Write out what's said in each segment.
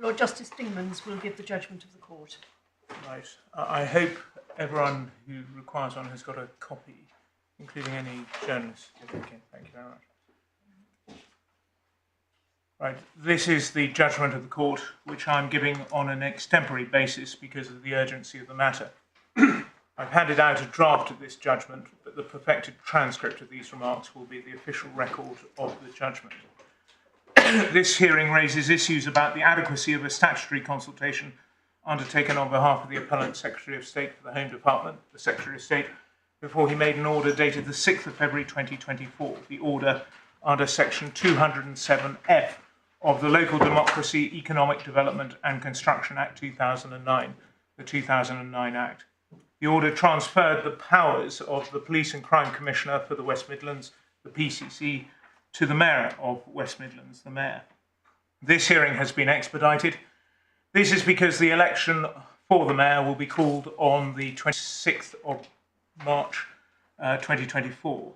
Lord Justice Dingemans will give the judgment of the court. Right. I hope everyone who requires one has got a copy, including any journalists. Okay, thank you very much. Right, this is the judgment of the court, which I'm giving on an extempore basis because of the urgency of the matter. I've handed out a draft of this judgment, but the perfected transcript of these remarks will be the official record of the judgment. This hearing raises issues about the adequacy of a statutory consultation undertaken on behalf of the Appellant Secretary of State for the Home Department, the Secretary of State, before he made an order dated the 6th of February 2024, the order under Section 207F of the Local Democracy, Economic Development and Construction Act 2009, the 2009 Act. The order transferred the powers of the Police and Crime Commissioner for the West Midlands, the PCC, to the Mayor of West Midlands, the Mayor. This hearing has been expedited. This is because the election for the Mayor will be called on the 26th of March 2024.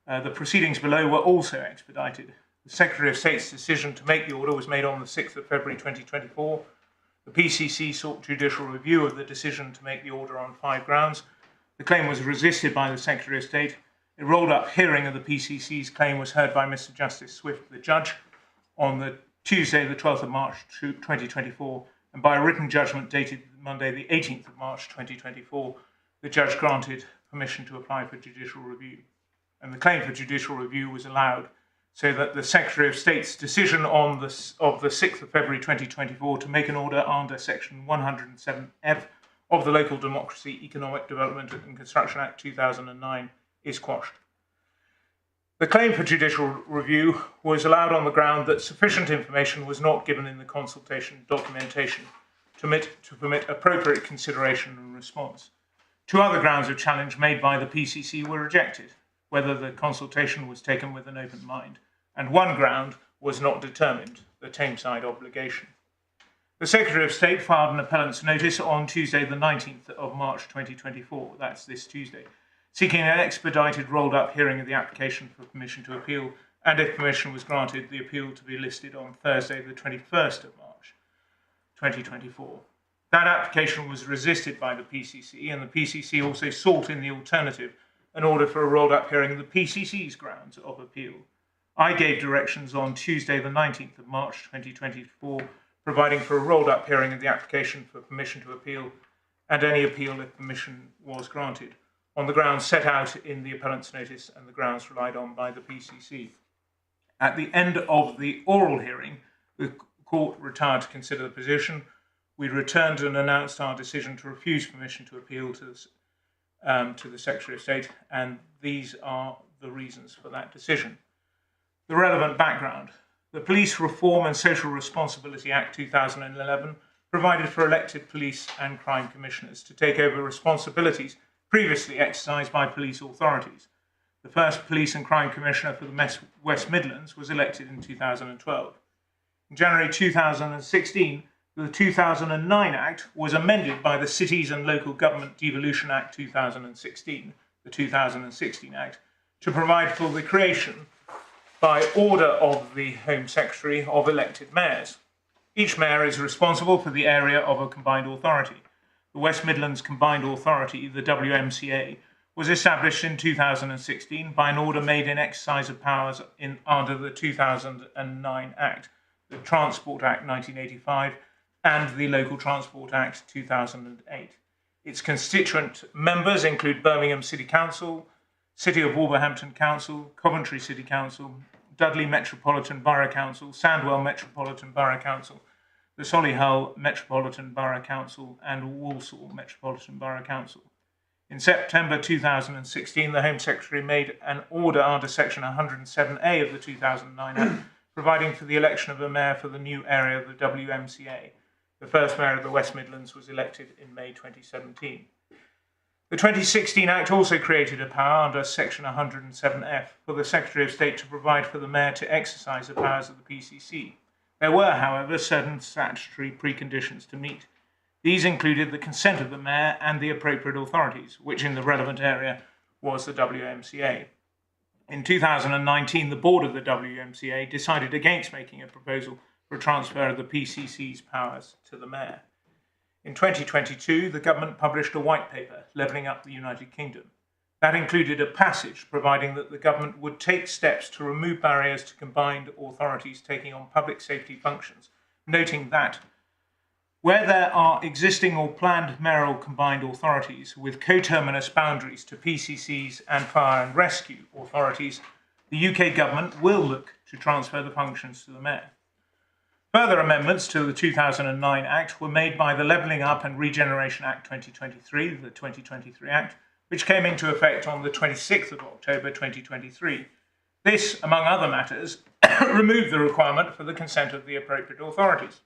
The proceedings below were also expedited. The Secretary of State's decision to make the order was made on the 6th of February 2024. The PCC sought judicial review of the decision to make the order on 5 grounds. The claim was resisted by the Secretary of State. A rolled-up hearing of the PCC's claim was heard by Mr. Justice Swift, the judge, on the Tuesday, the 12th of March 2024, and by a written judgment dated Monday, the 18th of March 2024, the judge granted permission to apply for judicial review. And the claim for judicial review was allowed so that the Secretary of State's decision of the 6th of February 2024 to make an order under Section 107F of the Local Democracy, Economic Development and Construction Act 2009 is quashed. The claim for judicial review was allowed on the ground that sufficient information was not given in the consultation documentation to permit appropriate consideration and response. 2 other grounds of challenge made by the PCC were rejected, whether the consultation was taken with an open mind, and 1 ground was not determined, the Tameside obligation. The Secretary of State filed an appellant's notice on Tuesday, the 19th of March 2024, that's this Tuesday, seeking an expedited rolled-up hearing of the application for permission to appeal, and if permission was granted, the appeal to be listed on Thursday, the 21st of March 2024. That application was resisted by the PCC, and the PCC also sought in the alternative an order for a rolled-up hearing of the PCC's grounds of appeal. I gave directions on Tuesday, the 19th of March 2024, providing for a rolled-up hearing of the application for permission to appeal, and any appeal if permission was granted, on the grounds set out in the appellant's notice and the grounds relied on by the PCC. At the end of the oral hearing, the court retired to consider the position. We returned and announced our decision to refuse permission to appeal to the Secretary of State, and these are the reasons for that decision. The relevant background. The Police Reform and Social Responsibility Act 2011 provided for elected police and crime commissioners to take over responsibilities previously exercised by police authorities. The first Police and Crime Commissioner for the West Midlands was elected in 2012. In January 2016, the 2009 Act was amended by the Cities and Local Government Devolution Act 2016, the 2016 Act, to provide for the creation, by order of the Home Secretary, of elected mayors. Each mayor is responsible for the area of a combined authority. The West Midlands Combined Authority, the WMCA, was established in 2016 by an order made in exercise of powers under the 2009 Act, the Transport Act 1985, and the Local Transport Act 2008. Its constituent members include Birmingham City Council, City of Wolverhampton Council, Coventry City Council, Dudley Metropolitan Borough Council, Sandwell Metropolitan Borough Council, the Solihull Metropolitan Borough Council, and Walsall Metropolitan Borough Council. In September 2016, the Home Secretary made an order under Section 107A of the 2009 Act, providing for the election of a mayor for the new area of the WMCA. The first mayor of the West Midlands was elected in May 2017. The 2016 Act also created a power under Section 107F for the Secretary of State to provide for the mayor to exercise the powers of the PCC. There were, however, certain statutory preconditions to meet. These included the consent of the mayor and the appropriate authorities, which in the relevant area was the WMCA. In 2019, the board of the WMCA decided against making a proposal for a transfer of the PCC's powers to the Mayor. In 2022, the government published a white paper, Levelling Up the United Kingdom. That included a passage providing that the government would take steps to remove barriers to combined authorities taking on public safety functions, noting that where there are existing or planned mayoral combined authorities with coterminous boundaries to PCCs and fire and rescue authorities, the UK government will look to transfer the functions to the Mayor. Further amendments to the 2009 Act were made by the Levelling Up and Regeneration Act 2023, the 2023 Act, which came into effect on the 26th of October 2023. This, among other matters, removed the requirement for the consent of the appropriate authorities.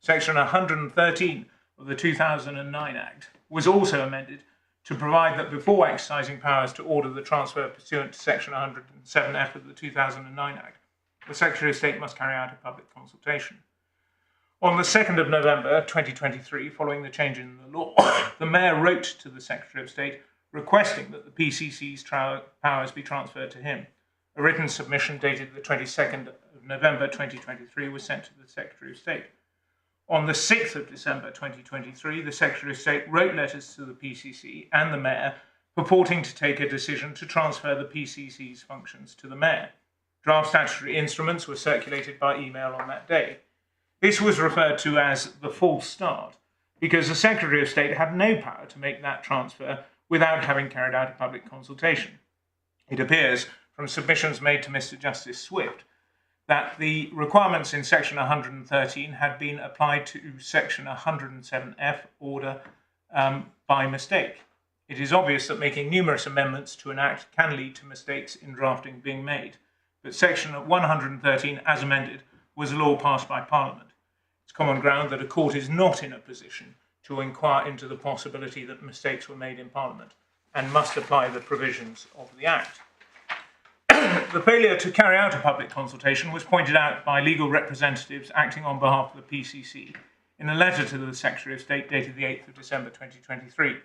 Section 113 of the 2009 Act was also amended to provide that before exercising powers to order the transfer pursuant to Section 107F of the 2009 Act, the Secretary of State must carry out a public consultation. On the 2nd of November 2023, following the change in the law, the Mayor wrote to the Secretary of State requesting that the PCC's powers be transferred to him. A written submission dated the 22nd of November 2023 was sent to the Secretary of State. On the 6th of December 2023, the Secretary of State wrote letters to the PCC and the Mayor purporting to take a decision to transfer the PCC's functions to the Mayor. Draft statutory instruments were circulated by email on that day. This was referred to as the false start because the Secretary of State had no power to make that transfer without having carried out a public consultation. It appears from submissions made to Mr. Justice Swift that the requirements in Section 113 had been applied to Section 107F order by mistake. It is obvious that making numerous amendments to an Act can lead to mistakes in drafting being made, but Section 113, as amended, was a law passed by Parliament. It's common ground that a court is not in a position to inquire into the possibility that mistakes were made in Parliament and must apply the provisions of the Act. The failure to carry out a public consultation was pointed out by legal representatives acting on behalf of the PCC in a letter to the Secretary of State dated the 8th of December 2023.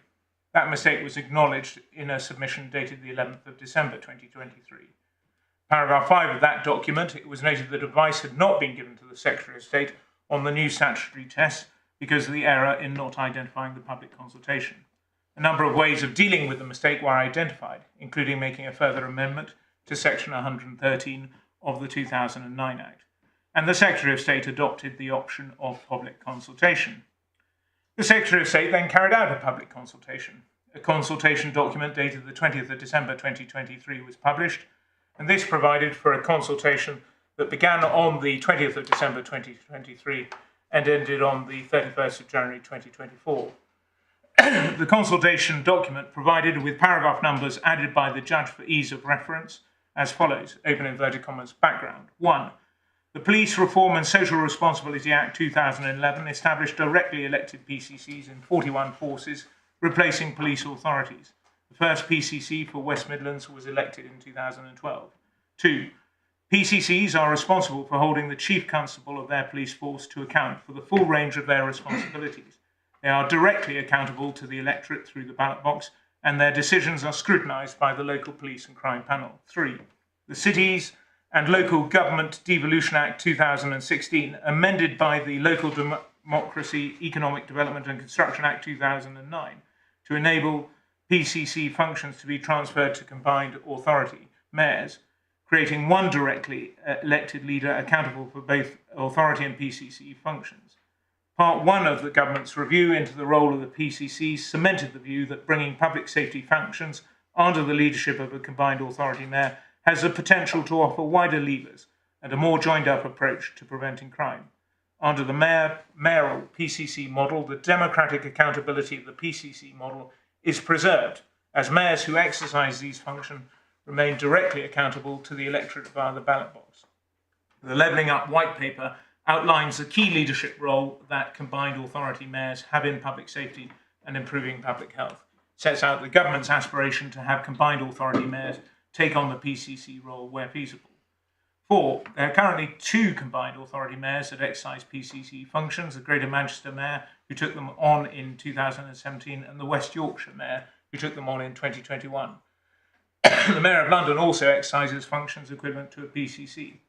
That mistake was acknowledged in a submission dated the 11th of December 2023. Paragraph 5 of that document, it was noted that advice had not been given to the Secretary of State on the new statutory test because of the error in not identifying the public consultation. A number of ways of dealing with the mistake were identified, including making a further amendment to Section 113 of the 2009 Act, and the Secretary of State adopted the option of public consultation. The Secretary of State then carried out a public consultation. A consultation document dated the 20th of December 2023 was published, and this provided for a consultation that began on the 20th of December 2023 and ended on the 31st of January 2024. The consultation document provided with paragraph numbers added by the judge for ease of reference as follows, open inverted commas, background. 1. The Police Reform and Social Responsibility Act 2011 established directly elected PCCs in 41 forces, replacing police authorities. The first PCC for West Midlands was elected in 2012. 2. PCCs are responsible for holding the Chief Constable of their police force to account for the full range of their responsibilities. They are directly accountable to the electorate through the ballot box, and their decisions are scrutinised by the local police and crime panel. 3. The Cities and Local Government Devolution Act 2016, amended by the Local Democracy, Economic Development and Construction Act 2009, to enable PCC functions to be transferred to combined authority, mayors, creating one directly elected leader accountable for both authority and PCC functions. Part 1 of the government's review into the role of the PCC cemented the view that bringing public safety functions under the leadership of a combined authority mayor has the potential to offer wider levers and a more joined-up approach to preventing crime. Under the mayoral PCC model, the democratic accountability of the PCC model is preserved, as mayors who exercise these functions remain directly accountable to the electorate via the ballot box. The Levelling Up white paper outlines the key leadership role that combined authority mayors have in public safety and improving public health. It sets out the government's aspiration to have combined authority mayors take on the PCC role where feasible. 4. There are currently 2 combined authority mayors that exercise PCC functions, the Greater Manchester Mayor, who took them on in 2017, and the West Yorkshire Mayor, who took them on in 2021. The Mayor of London also exercises functions equivalent to a PCC.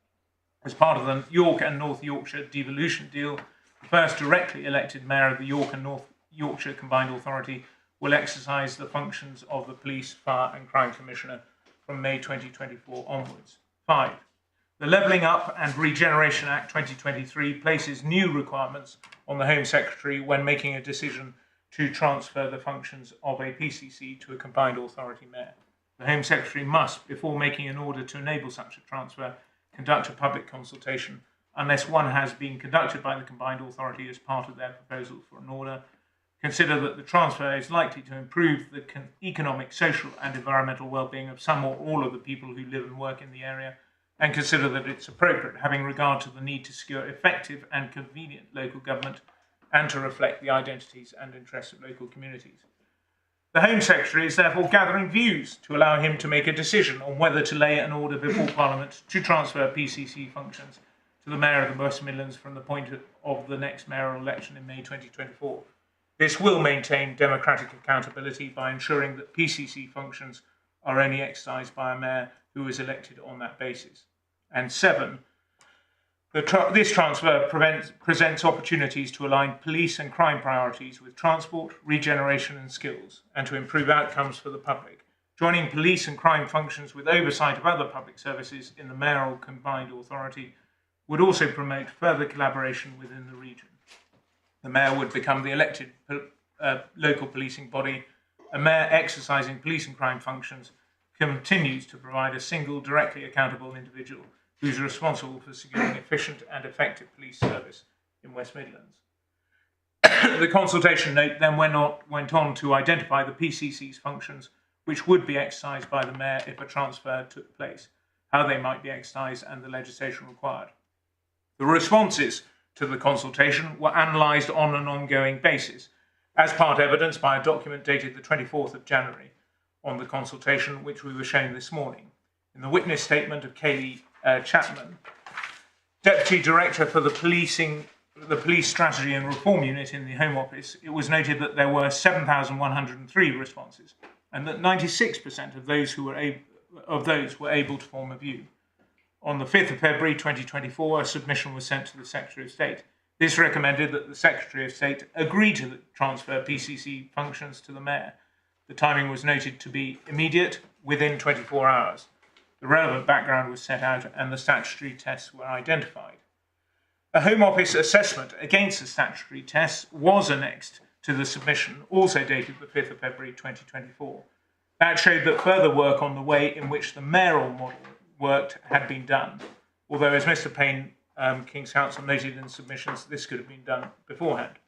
As part of the York and North Yorkshire devolution deal, the first directly elected mayor of the York and North Yorkshire Combined Authority will exercise the functions of the Police, Fire and Crime Commissioner from May 2024 onwards. 5. The Levelling Up and Regeneration Act 2023 places new requirements on the Home Secretary when making a decision to transfer the functions of a PCC to a Combined Authority mayor. The Home Secretary must, before making an order to enable such a transfer, conduct a public consultation, unless one has been conducted by the Combined Authority as part of their proposal for an order, consider that the transfer is likely to improve the economic, social and environmental well-being of some or all of the people who live and work in the area, and consider that it's appropriate, having regard to the need to secure effective and convenient local government and to reflect the identities and interests of local communities. The Home Secretary is therefore gathering views to allow him to make a decision on whether to lay an order before Parliament to transfer PCC functions to the Mayor of the West Midlands from the point of the next mayoral election in May 2024. This will maintain democratic accountability by ensuring that PCC functions are only exercised by a mayor who is elected on that basis. And 7, this transfer presents opportunities to align police and crime priorities with transport, regeneration and skills, and to improve outcomes for the public. Joining police and crime functions with oversight of other public services in the mayoral combined authority would also promote further collaboration within the region. The mayor would become the elected local policing body. A mayor exercising police and crime functions continues to provide a single, directly accountable individual who is responsible for securing efficient and effective police service in West Midlands. The consultation note then went on to identify the PCC's functions which would be exercised by the mayor if a transfer took place, how they might be exercised and the legislation required. The responses to the consultation were analysed on an ongoing basis, as part evidence by a document dated the 24th of January on the consultation, which we were shown this morning. In the witness statement of Kaylee Chapman, Deputy Director for the Police Strategy and Reform Unit in the Home Office, it was noted that there were 7,103 responses and that 96% of those were able to form a view. On the 5th of February 2024, a submission was sent to the Secretary of State. This recommended that the Secretary of State agree to transfer PCC functions to the Mayor. The timing was noted to be immediate, within 24 hours. The relevant background was set out and the statutory tests were identified. A Home Office assessment against the statutory tests was annexed to the submission, also dated the 5th of February 2024. That showed that further work on the way in which the mayoral model worked had been done, although, as Mr. Payne, King's Counsel, noted in submissions, this could have been done beforehand.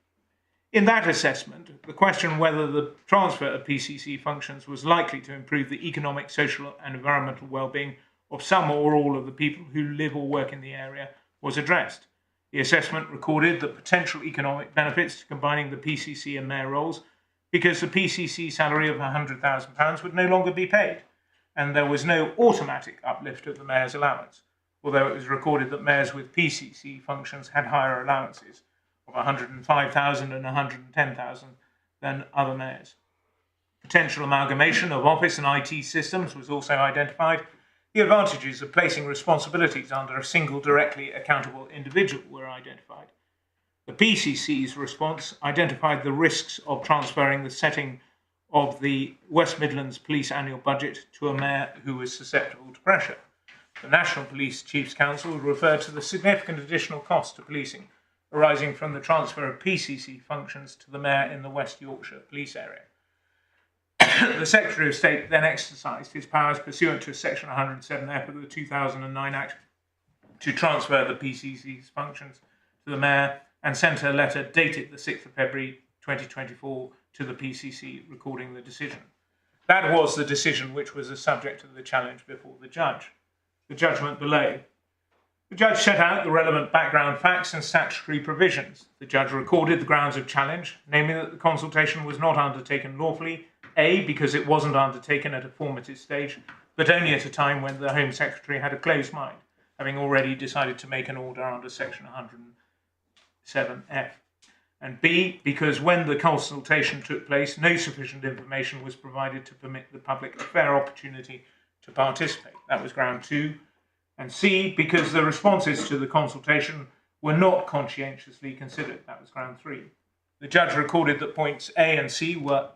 In that assessment, the question whether the transfer of PCC functions was likely to improve the economic, social and environmental well-being of some or all of the people who live or work in the area was addressed. The assessment recorded the potential economic benefits to combining the PCC and mayor roles because the PCC salary of £100,000 would no longer be paid, and there was no automatic uplift of the mayor's allowance, although it was recorded that mayors with PCC functions had higher allowances of £105,000 and £110,000 than other mayors. Potential amalgamation of office and IT systems was also identified. The advantages of placing responsibilities under a single directly accountable individual were identified. The PCC's response identified the risks of transferring the setting of the West Midlands Police annual budget to a mayor who was susceptible to pressure. The National Police Chiefs Council referred to the significant additional cost to policing arising from the transfer of PCC functions to the mayor in the West Yorkshire police area. The Secretary of State then exercised his powers pursuant to Section 107F of the 2009 Act to transfer the PCC's functions to the mayor and sent a letter dated the 6th of February 2024 to the PCC recording the decision. That was the decision which was the subject of the challenge before the judge. The judgment below. The judge set out the relevant background facts and statutory provisions. The judge recorded the grounds of challenge, namely that the consultation was not undertaken lawfully, A, because it wasn't undertaken at a formative stage, but only at a time when the Home Secretary had a closed mind, having already decided to make an order under Section 107F. And B, because when the consultation took place, no sufficient information was provided to permit the public a fair opportunity to participate. That was ground 2. and C, because the responses to the consultation were not conscientiously considered. That was ground 3. The judge recorded that points A and C were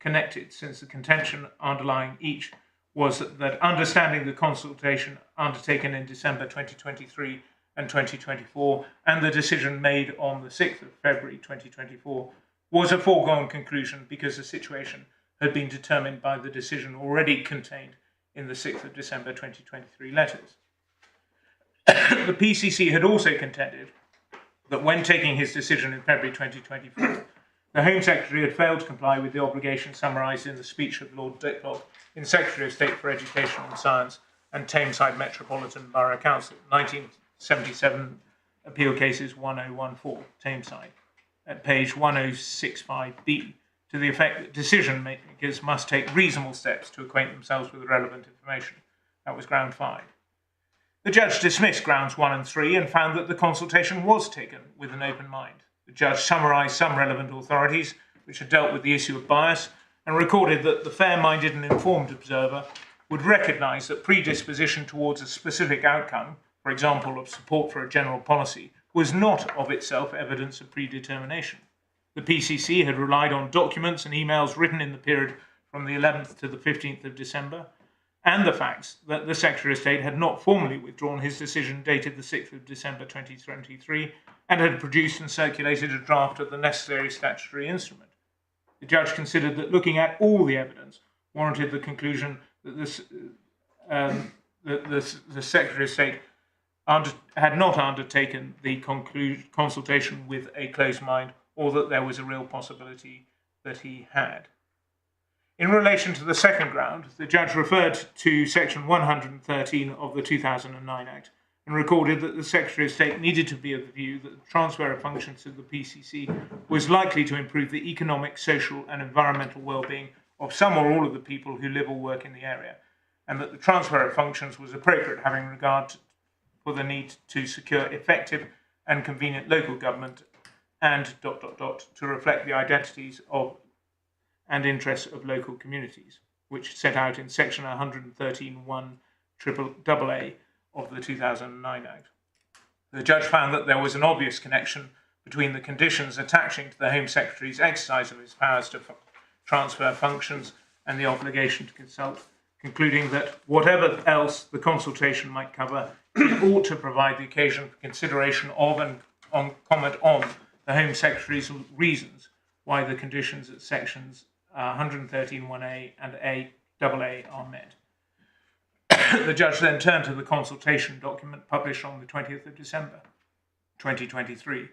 connected, since the contention underlying each was that understanding the consultation undertaken in December 2023 and 2024 and the decision made on the 6th of February 2024 was a foregone conclusion because the situation had been determined by the decision already contained in the 6th of December 2023 letters. The PCC had also contended that when taking his decision in February 2024, the Home Secretary had failed to comply with the obligation summarised in the speech of Lord Dicklock in Secretary of State for Education and Science and Tameside Metropolitan Borough Council, 1977 Appeal Cases 1014, Tameside, at page 1065B, to the effect that decision makers must take reasonable steps to acquaint themselves with the relevant information. That was ground 5. The judge dismissed grounds 1 and 3 and found that the consultation was taken with an open mind. The judge summarised some relevant authorities which had dealt with the issue of bias and recorded that the fair-minded and informed observer would recognise that predisposition towards a specific outcome, for example, of support for a general policy, was not of itself evidence of predetermination. The PCC had relied on documents and emails written in the period from the 11th to the 15th of December, and the facts that the Secretary of State had not formally withdrawn his decision dated the 6th of December 2023 and had produced and circulated a draft of the necessary statutory instrument. The judge considered that looking at all the evidence warranted the conclusion that the Secretary of State had not undertaken the consultation with a closed mind, or that there was a real possibility that he had. In relation to the second ground, the judge referred to Section 113 of the 2009 Act and recorded that the Secretary of State needed to be of the view that the transfer of functions to the PCC was likely to improve the economic, social and environmental well-being of some or all of the people who live or work in the area, and that the transfer of functions was appropriate having regard for the need to secure effective and convenient local government and ... to reflect the identities of and interests of local communities, which set out in Section 113(1)AA of the 2009 Act. The judge found that there was an obvious connection between the conditions attaching to the Home Secretary's exercise of his powers to transfer functions and the obligation to consult, concluding that whatever else the consultation might cover, it ought to provide the occasion for consideration of and comment on the Home Secretary's reasons why the conditions at sections 113(1)A and AA are met. The judge then turned to the consultation document published on the 20th of December 2023.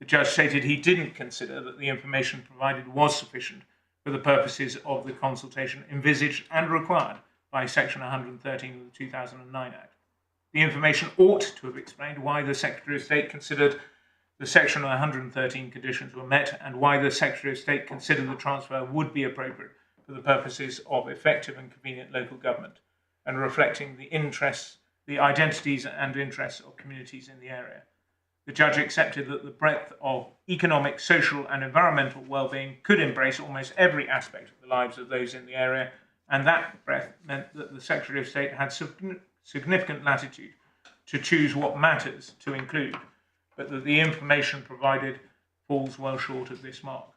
The judge stated he didn't consider that the information provided was sufficient for the purposes of the consultation envisaged and required by Section 113 of the 2009 Act. The information ought to have explained why the Secretary of State considered the Section 113 conditions were met and why the Secretary of State considered the transfer would be appropriate for the purposes of effective and convenient local government and reflecting the interests, the identities and interests of communities in the area. The judge accepted that the breadth of economic, social and environmental well-being could embrace almost every aspect of the lives of those in the area, and that breadth meant that the Secretary of State had significant latitude to choose what matters to include, but that the information provided falls well short of this mark.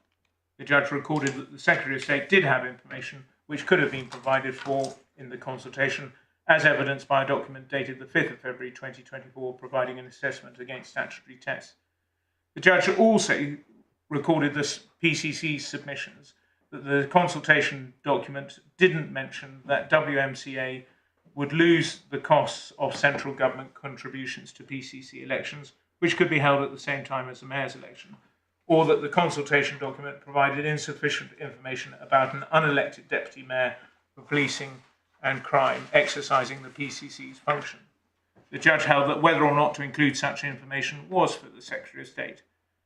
The judge recorded that the Secretary of State did have information which could have been provided for in the consultation, as evidenced by a document dated the 5th of February 2024 providing an assessment against statutory tests. The judge also recorded the PCC's submissions that the consultation document didn't mention that WMCA would lose the costs of central government contributions to PCC elections, which could be held at the same time as the mayor's election, or that the consultation document provided insufficient information about an unelected deputy mayor for policing and crime exercising the PCC's function. The judge held that whether or not to include such information was for the Secretary of State.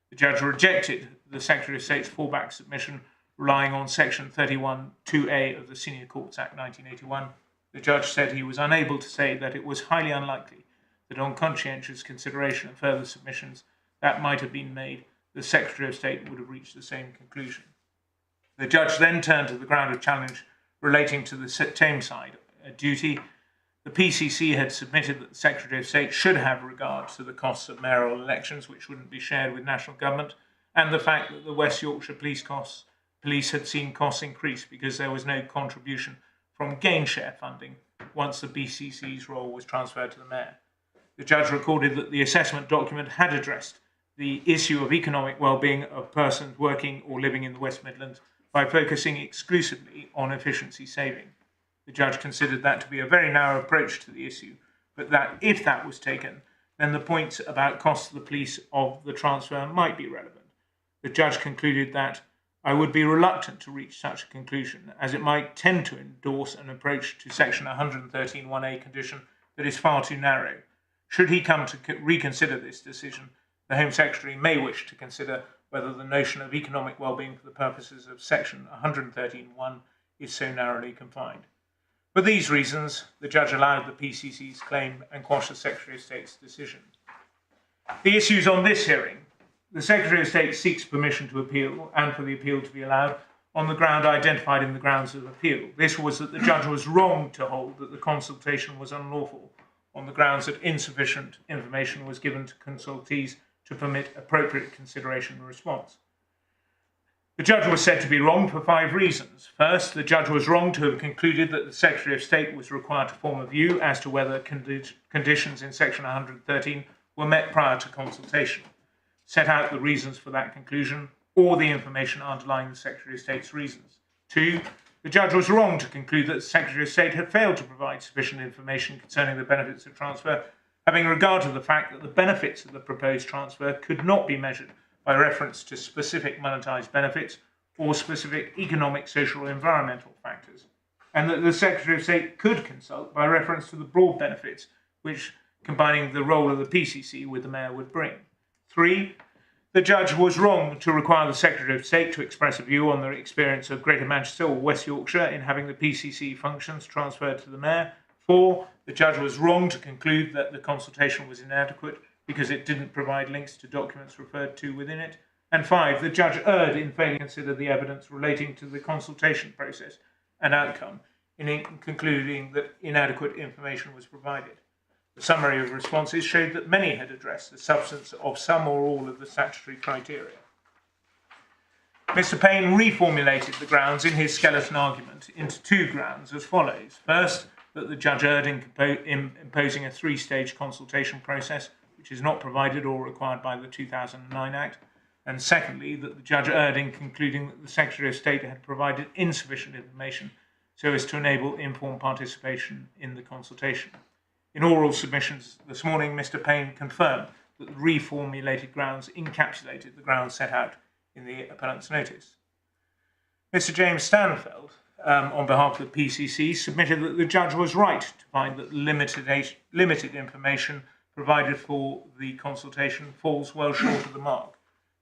The judge rejected the Secretary of State's fallback submission relying on Section 31(2)A of the Senior Courts Act 1981. The judge said he was unable to say that it was highly unlikely that on conscientious consideration of further submissions that might have been made, the Secretary of State would have reached the same conclusion. The judge then turned to the ground of challenge relating to the Tameside duty The PCC had submitted that the Secretary of State should have regard to the costs of mayoral elections, which wouldn't be shared with national government, and the fact that the West Yorkshire Police had seen costs increase because there was no contribution from gain share funding once the BCC's role was transferred to the mayor. The judge recorded that the assessment document had addressed the issue of economic well-being of persons working or living in the West Midlands by focusing exclusively on efficiency saving. The judge considered that to be a very narrow approach to the issue, but that if that was taken, then the points about costs to the police of the transfer might be relevant. The judge concluded that I would be reluctant to reach such a conclusion, as it might tend to endorse an approach to section 113(1)A condition that is far too narrow. Should he come to reconsider this decision, the Home Secretary may wish to consider whether the notion of economic well-being for the purposes of section 113(1) is so narrowly confined. For these reasons, the judge allowed the PCC's claim and quashed the Secretary of State's decision. The issues on this hearing: the Secretary of State seeks permission to appeal and for the appeal to be allowed on the ground identified in the grounds of appeal. This was that the judge was wrong to hold that the consultation was unlawful on the grounds that insufficient information was given to consultees to permit appropriate consideration and response. The judge was said to be wrong for 5 reasons. First, the judge was wrong to have concluded that the Secretary of State was required to form a view as to whether conditions in section 113 were met prior to consultation, set out the reasons for that conclusion, or the information underlying the Secretary of State's reasons. 2, the judge was wrong to conclude that the Secretary of State had failed to provide sufficient information concerning the benefits of transfer, having regard to the fact that the benefits of the proposed transfer could not be measured by reference to specific monetised benefits or specific economic, social, or environmental factors, and that the Secretary of State could consult by reference to the broad benefits which combining the role of the PCC with the mayor would bring. 3, the judge was wrong to require the Secretary of State to express a view on the experience of Greater Manchester or West Yorkshire in having the PCC functions transferred to the mayor. 4, the judge was wrong to conclude that the consultation was inadequate because it didn't provide links to documents referred to within it. And 5, the judge erred in failing to consider the evidence relating to the consultation process and outcome in concluding that inadequate information was provided. The summary of responses showed that many had addressed the substance of some or all of the statutory criteria. Mr. Payne reformulated the grounds in his skeleton argument into 2 grounds as follows. First, that the judge erred in imposing a 3-stage consultation process, which is not provided or required by the 2009 Act. And secondly, that the judge erred in concluding that the Secretary of State had provided insufficient information so as to enable informed participation in the consultation. In oral submissions this morning, Mr. Payne confirmed that the reformulated grounds encapsulated the grounds set out in the appellant's notice. Mr. James Stanfield, on behalf of the PCC, submitted that the judge was right to find that limited information provided for the consultation falls well short of the mark.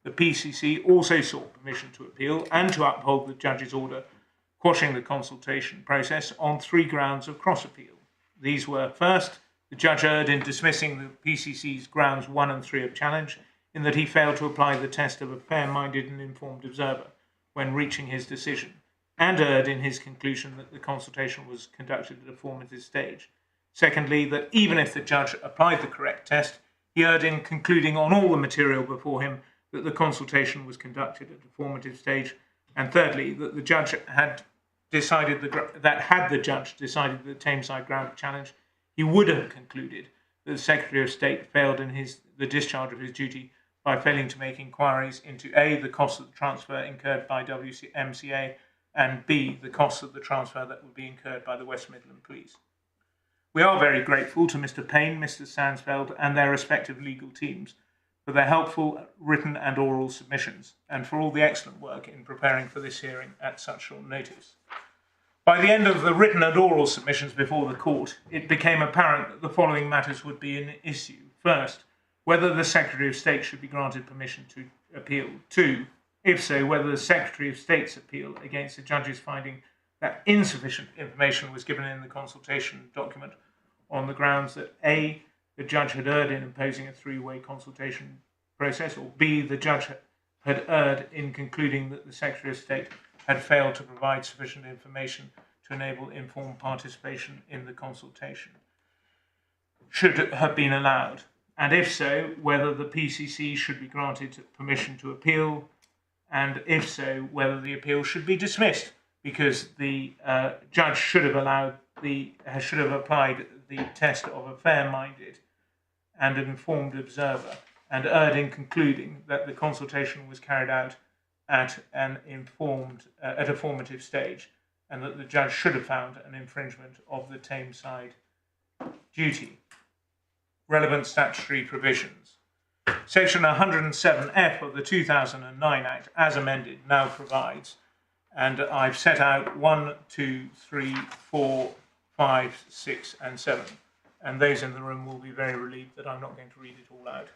The PCC also sought permission to appeal and to uphold the judge's order quashing the consultation process on 3 grounds of cross-appeal. These were: first, the judge erred in dismissing the PCC's grounds 1 and 3 of challenge in that he failed to apply the test of a fair-minded and informed observer when reaching his decision, and erred in his conclusion that the consultation was conducted at a formative stage. Secondly, that even if the judge applied the correct test, he erred in concluding on all the material before him that the consultation was conducted at a formative stage. And thirdly, that the judge had decided had the judge decided the Tameside ground of challenge, he would have concluded that the Secretary of State failed in the discharge of his duty by failing to make inquiries into A, the costs of the transfer incurred by WMCA, and B, the costs of the transfer that would be incurred by the West Midlands Police. We are very grateful to Mr. Payne, Mr. Sansfeld, and their respective legal teams for their helpful written and oral submissions, and for all the excellent work in preparing for this hearing at such short notice. By the end of the written and oral submissions before the court, it became apparent that the following matters would be an issue. First, whether the Secretary of State should be granted permission to appeal. 2, if so, whether the Secretary of State's appeal against the judge's finding that insufficient information was given in the consultation document on the grounds that A, the judge had erred in imposing a 3-way consultation process, or B, the judge had erred in concluding that the Secretary of State had failed to provide sufficient information to enable informed participation in the consultation. should have been allowed, and if so, whether the PCC should be granted permission to appeal, and if so, whether the appeal should be dismissed, because the judge should have applied the test of a fair-minded and an informed observer, and erred in concluding that the consultation was carried out at a formative stage, and that the judge should have found an infringement of the tame side duty. Relevant statutory provisions. Section 107F of the 2009 Act, as amended, now provides, and I've set out 1, 2, 3, 4, 5, 6, and 7, and those in the room will be very relieved that I'm not going to read it all out.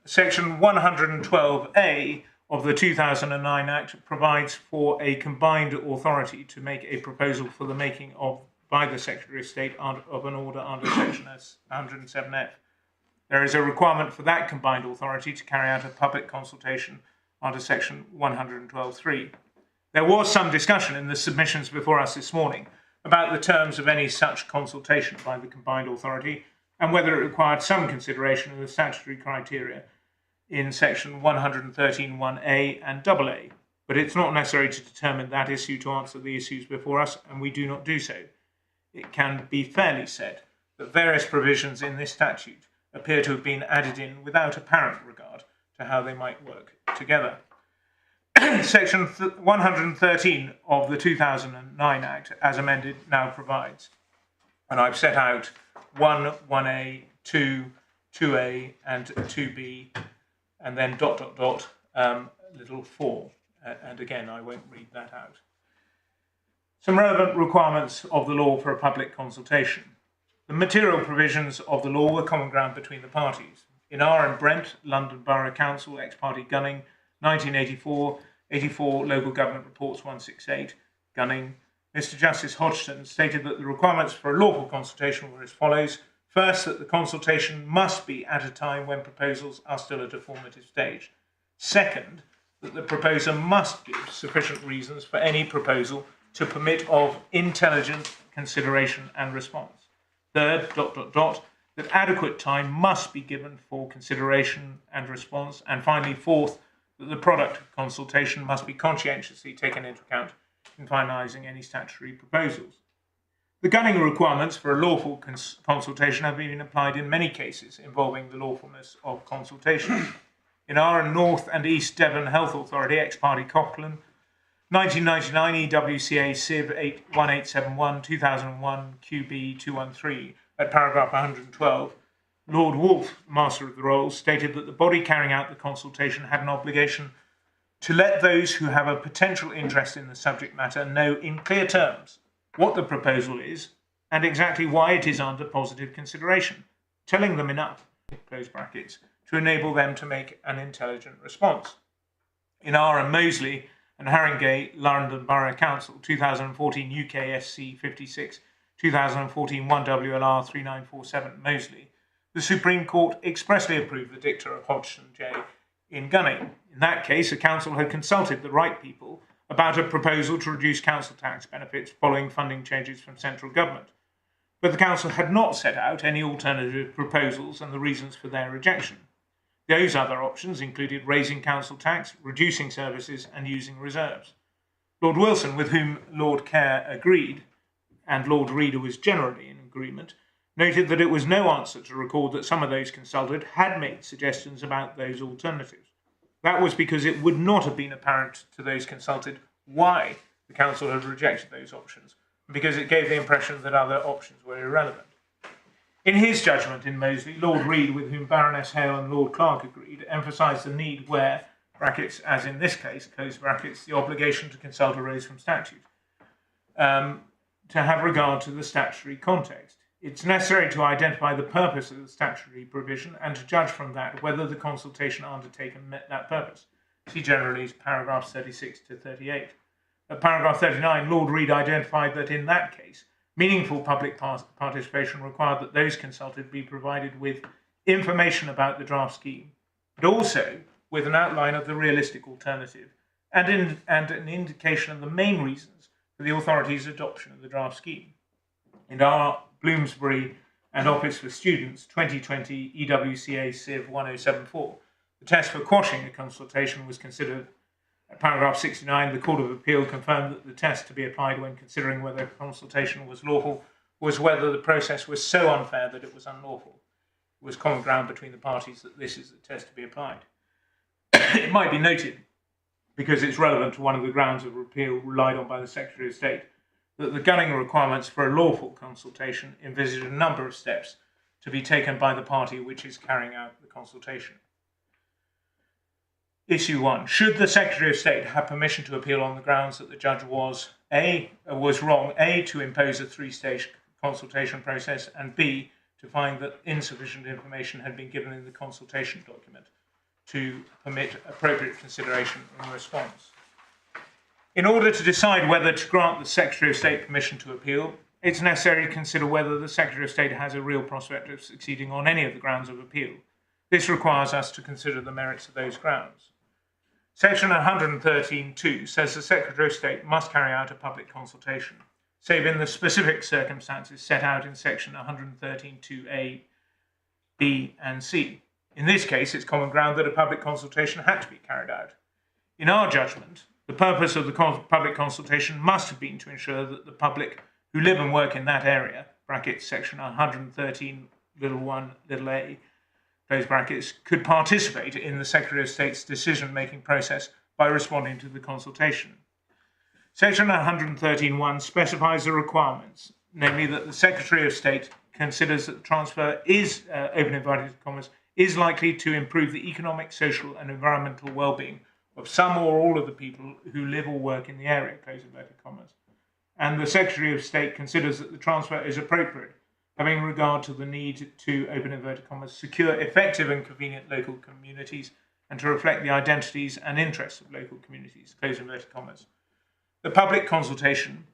Section 112A of the 2009 Act provides for a combined authority to make a proposal for the making of, by the Secretary of State, of an order under Section 107F. There is a requirement for that combined authority to carry out a public consultation under Section 112.3. There was some discussion in the submissions before us this morning about the terms of any such consultation by the combined authority and whether it required some consideration of the statutory criteria in Section 113(1)A and AA. But it's not necessary to determine that issue to answer the issues before us, and we do not do so. It can be fairly said that various provisions in this statute appear to have been added in without apparent regard to how they might work together. Section 113 of the 2009 Act, as amended, now provides, and I've set out 1, 1A, 2, 2A, and 2B, and then ... little 4, and again, I won't read that out. Some relevant requirements of the law for a public consultation. The material provisions of the law were common ground between the parties. In R. and Brent, London Borough Council, ex-party Gunning, 1984, 84 Local Government Reports 168, Gunning, Mr. Justice Hodgson stated that the requirements for a lawful consultation were as follows. First, that the consultation must be at a time when proposals are still at a formative stage. Second, that the proposer must give sufficient reasons for any proposal to permit of intelligent consideration and response. Third, ... that adequate time must be given for consideration and response. And finally, fourth, that the product of consultation must be conscientiously taken into account in finalising any statutory proposals. The Gunning requirements for a lawful consultation have been applied in many cases involving the lawfulness of consultation. In R and North and East Devon Health Authority, ex-party Coughlin, 1999 EWCA Civ 1871 2001 QB 213 at paragraph 112, Lord Wolfe, Master of the Rolls, stated that the body carrying out the consultation had an obligation to let those who have a potential interest in the subject matter know in clear terms what the proposal is and exactly why it is under positive consideration, telling them enough, close brackets, to enable them to make an intelligent response. In R and Moseley and Haringey, London Borough Council, 2014 UKSC 56, 2014 1WLR 3947 Moseley, the Supreme Court expressly approved the dicta of Hodgson J. in Gunning. In that case, a council had consulted the right people about a proposal to reduce council tax benefits following funding changes from central government. But the council had not set out any alternative proposals and the reasons for their rejection. Those other options included raising council tax, reducing services, and using reserves. Lord Wilson, with whom Lord Kerr agreed, and Lord Reader was generally in agreement, noted that it was no answer to record that some of those consulted had made suggestions about those alternatives. That was because it would not have been apparent to those consulted why the council had rejected those options, because it gave the impression that other options were irrelevant. In his judgment in Moseley, Lord Reid, with whom Baroness Hale and Lord Clark agreed, emphasised the need where, brackets, as in this case, close brackets, the obligation to consult arose from statute, to have regard to the statutory context. It's necessary to identify the purpose of the statutory provision and to judge from that whether the consultation undertaken met that purpose. See generally paragraphs 36 to 38. At paragraph 39, Lord Reid identified that in that case, meaningful public participation required that those consulted be provided with information about the draft scheme, but also with an outline of the realistic alternative and an indication of the main reasons for the authority's adoption of the draft scheme. In R. Bloomsbury and Office for Students 2020 EWCA Civ 1074. The test for quashing a consultation was considered. At paragraph 69, the Court of Appeal confirmed that the test to be applied when considering whether a consultation was lawful was whether the process was so unfair that it was unlawful. It was common ground between the parties that this is the test to be applied. It might be noted, because it's relevant to one of the grounds of appeal relied on by the Secretary of State, that the gunning requirements for a lawful consultation envisage a number of steps to be taken by the party which is carrying out the consultation. Issue 1. Should the Secretary of State have permission to appeal on the grounds that the judge was wrong, A, to impose a three-stage consultation process, and B, to find that insufficient information had been given in the consultation document to permit appropriate consideration in response? In order to decide whether to grant the Secretary of State permission to appeal, it's necessary to consider whether the Secretary of State has a real prospect of succeeding on any of the grounds of appeal. This requires us to consider the merits of those grounds. Section 113.2 says the Secretary of State must carry out a public consultation, save in the specific circumstances set out in section 113.2a, b, and c. In this case, it's common ground that a public consultation had to be carried out. In our judgment, the purpose of the public consultation must have been to ensure that the public who live and work in that area, brackets section 113(1)(a), close brackets, could participate in the Secretary of State's decision-making process by responding to the consultation. Section 113.1 specifies the requirements, namely that the Secretary of State considers that the transfer is, open inverted commas, is likely to improve the economic, social and environmental well-being of some or all of the people who live or work in the area, close inverted commas. And the Secretary of State considers that the transfer is appropriate, having regard to the need to, open inverted commas, secure effective and convenient local communities and to reflect the identities and interests of local communities, close inverted commas. The public consultation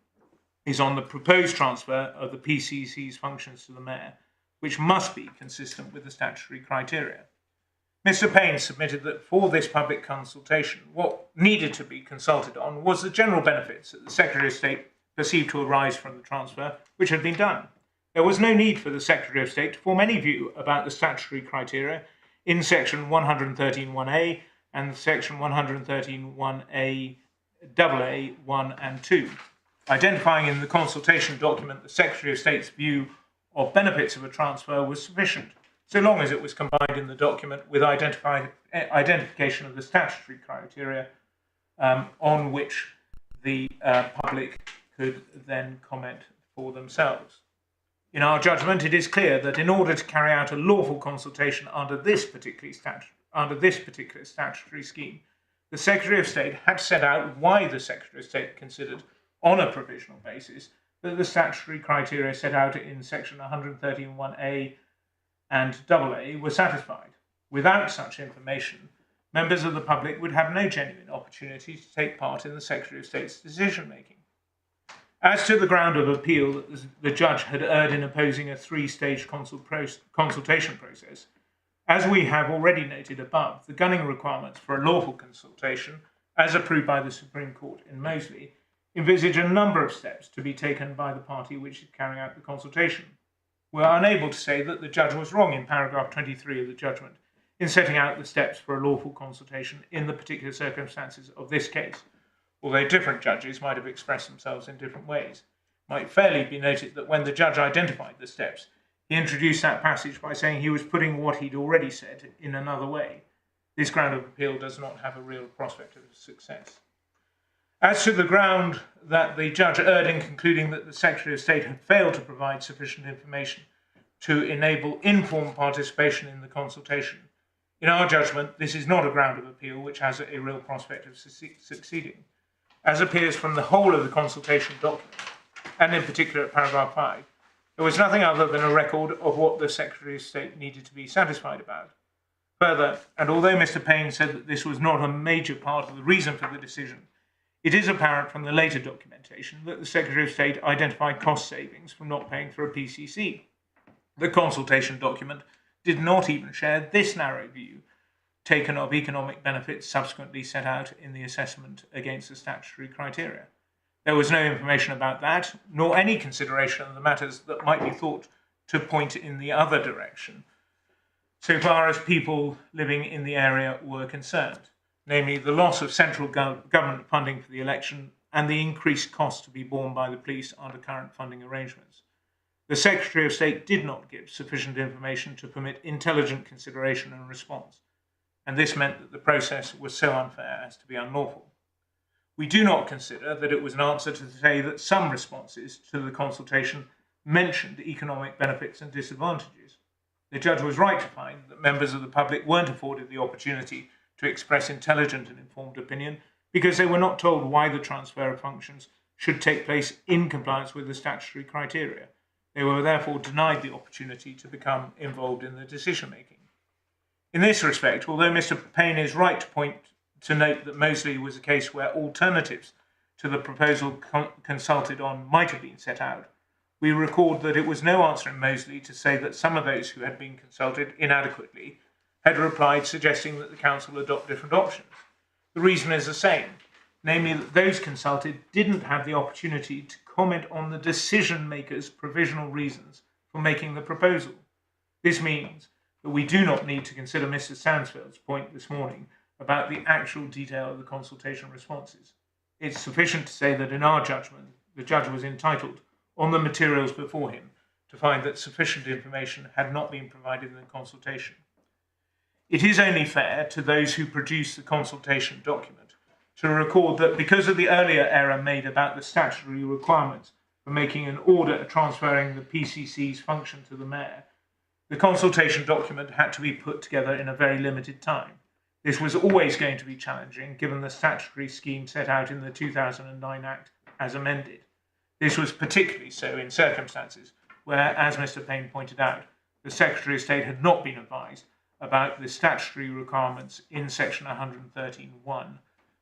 is on the proposed transfer of the PCC's functions to the Mayor, which must be consistent with the statutory criteria. Mr. Payne submitted that for this public consultation, what needed to be consulted on was the general benefits that the Secretary of State perceived to arise from the transfer, which had been done. There was no need for the Secretary of State to form any view about the statutory criteria in section 113.1a and section 113.1a, AA, 1 and 2. Identifying in the consultation document the Secretary of State's view of benefits of a transfer was sufficient, so long as it was combined in the document with identification of the statutory criteria on which the public could then comment for themselves. In our judgment, it is clear that in order to carry out a lawful consultation under this particular statutory scheme, the Secretary of State had set out why the Secretary of State considered, on a provisional basis, that the statutory criteria set out in section 113.1a and AA were satisfied. Without such information, members of the public would have no genuine opportunity to take part in the Secretary of State's decision-making. As to the ground of appeal that the judge had erred in opposing a three-stage consultation process, as we have already noted above, the gunning requirements for a lawful consultation, as approved by the Supreme Court in Moseley, envisage a number of steps to be taken by the party which is carrying out the consultation. We are unable to say that the judge was wrong in paragraph 23 of the judgment in setting out the steps for a lawful consultation in the particular circumstances of this case, although different judges might have expressed themselves in different ways. It might fairly be noted that when the judge identified the steps, he introduced that passage by saying he was putting what he'd already said in another way. This ground of appeal does not have a real prospect of success. As to the ground that the judge erred in concluding that the Secretary of State had failed to provide sufficient information to enable informed participation in the consultation, in our judgment, this is not a ground of appeal which has a real prospect of succeeding. As appears from the whole of the consultation document, and in particular at paragraph 5, there was nothing other than a record of what the Secretary of State needed to be satisfied about. Further, and although Mr. Payne said that this was not a major part of the reason for the decision, it is apparent from the later documentation that the Secretary of State identified cost savings from not paying for a PCC. The consultation document did not even share this narrow view taken of economic benefits subsequently set out in the assessment against the statutory criteria. There was no information about that, nor any consideration of the matters that might be thought to point in the other direction, so far as people living in the area were concerned, namely the loss of central government funding for the election and the increased costs to be borne by the police under current funding arrangements. The Secretary of State did not give sufficient information to permit intelligent consideration and response, and this meant that the process was so unfair as to be unlawful. We do not consider that it was an answer to say that some responses to the consultation mentioned economic benefits and disadvantages. The judge was right to find that members of the public weren't afforded the opportunity to express intelligent and informed opinion because they were not told why the transfer of functions should take place in compliance with the statutory criteria. They were therefore denied the opportunity to become involved in the decision-making. In this respect, although Mr. Payne is right to note that Moseley was a case where alternatives to the proposal consulted on might have been set out, we record that it was no answer in Moseley to say that some of those who had been consulted inadequately had replied suggesting that the council adopt different options. The reason is the same, namely that those consulted didn't have the opportunity to comment on the decision-makers' provisional reasons for making the proposal. This means that we do not need to consider Mr. Sansfield's point this morning about the actual detail of the consultation responses. It's sufficient to say that in our judgment, the judge was entitled, on the materials before him, to find that sufficient information had not been provided in the consultation. It is only fair to those who produce the consultation document to record that because of the earlier error made about the statutory requirements for making an order transferring the PCC's function to the mayor, the consultation document had to be put together in a very limited time. This was always going to be challenging given the statutory scheme set out in the 2009 Act as amended. This was particularly so in circumstances where, as Mr. Payne pointed out, the Secretary of State had not been advised about the statutory requirements in section 113(1)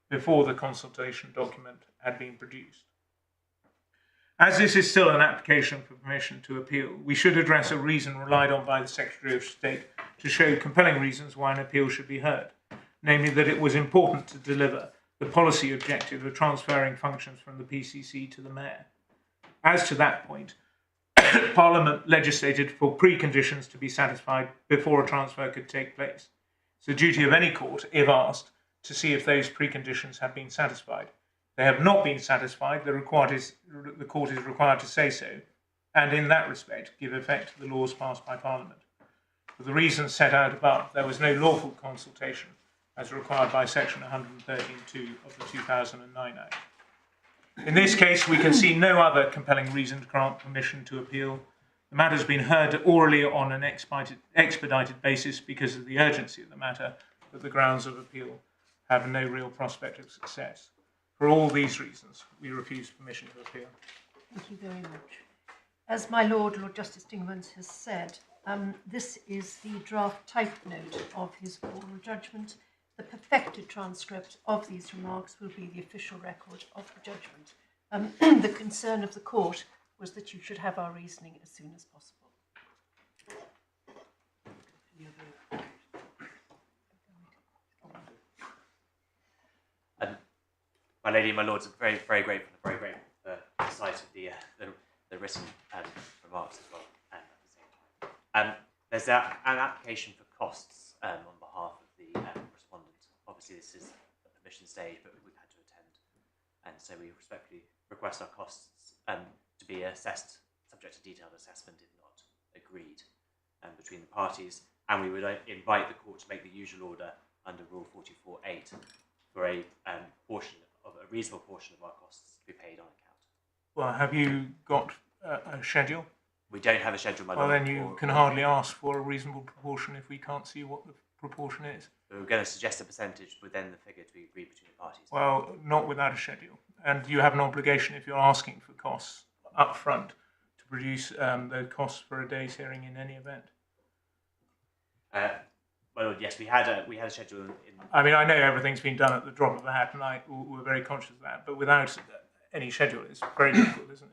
before the consultation document had been produced. As this is still an application for permission to appeal, we should address a reason relied on by the Secretary of State to show compelling reasons why an appeal should be heard, namely that it was important to deliver the policy objective of transferring functions from the PCC to the mayor. As to that point, Parliament legislated for preconditions to be satisfied before a transfer could take place. It's the duty of any court, if asked, to see if those preconditions have been satisfied. They have not been satisfied, the court is required to say so, and in that respect give effect to the laws passed by Parliament. For the reasons set out above, there was no lawful consultation as required by section 113(2) of the 2009 Act. In this case, we can see no other compelling reason to grant permission to appeal. The matter has been heard orally on an expedited basis because of the urgency of the matter, but the grounds of appeal have no real prospect of success. For all these reasons, we refuse permission to appeal. Thank you very much. As my Lord Justice Dingemans has said, this is the draft type note of his oral judgment. The perfected transcript of these remarks will be the official record of the judgment. The concern of the court was that you should have our reasoning as soon as possible. My lady and my lords, I'm very grateful for the sight of the written remarks as well. At the same time, there's an application for costs on behalf of the respondent. Obviously, this is a permission stage, but we've had to attend, and so we respectfully request our costs to be assessed, subject to detailed assessment if not agreed between the parties. And we would invite the court to make the usual order under Rule 44(8) for a reasonable portion of our costs to be paid on account. Well, have you got a schedule? We don't have a schedule, my Well, lord. then you can hardly ask for a reasonable proportion if we can't see what the proportion is. We're going to suggest a percentage within the figure to be agreed between the parties. Well, not without a schedule. And you have an obligation, if you're asking for costs up front, to produce the costs for a day's hearing in any event. Well, yes, we had a schedule. I mean, I know everything's been done at the drop of a hat, and we're very conscious of that. But without any schedule, it's very difficult, isn't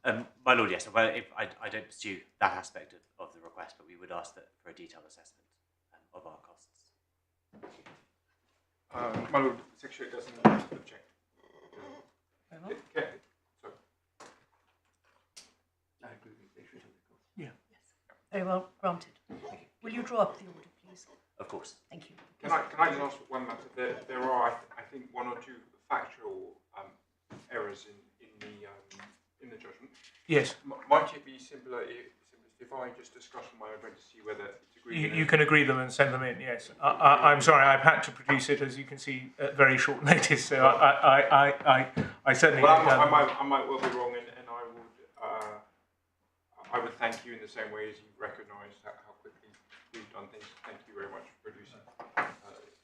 it? My lord, yes. Well, I don't pursue that aspect of the request, but we would ask that for a detailed assessment of our costs. My lord, the Secretary doesn't object. Okay. Sorry. I agree with you. Very well, granted. Will you draw up the order, please? Of course. Thank you. Can I just ask one matter? There are, I think, one or two factual errors in the judgment. Yes. Might it be simpler if I just discuss on my own to see whether it's agreed? You can agree them and send them in, yes. I'm sorry, I've had to produce it, as you can see, at very short notice, so I certainly... Well, I might well be wrong, and I would thank you in the same way as you recognise how quickly we've done things. Thank you very much for producing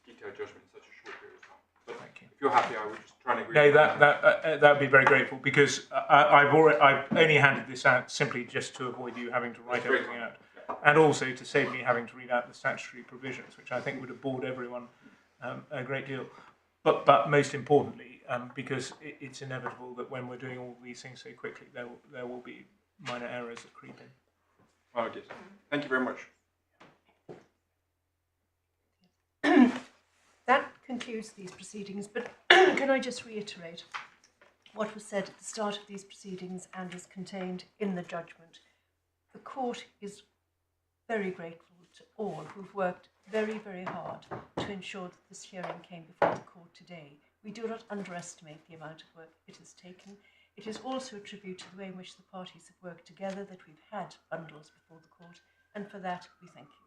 detailed judgment in such a short period of time. But Thank you. if you're happy, I would just try and agree. No, that would be very grateful, because I've only handed this out simply just to avoid you having to write everything out, and also to save me having to read out the statutory provisions, which I think would have bored everyone a great deal. But most importantly, because it's inevitable that when we're doing all these things so quickly, there will be minor errors that creep in. Oh, yes. Thank you very much. That concludes these proceedings, but can I just reiterate what was said at the start of these proceedings and is contained in the judgment? The court is very grateful to all who've worked very, very hard to ensure that this hearing came before the court today. We do not underestimate the amount of work it has taken. It is also a tribute to the way in which the parties have worked together that we've had bundles before the court, and for that we thank you.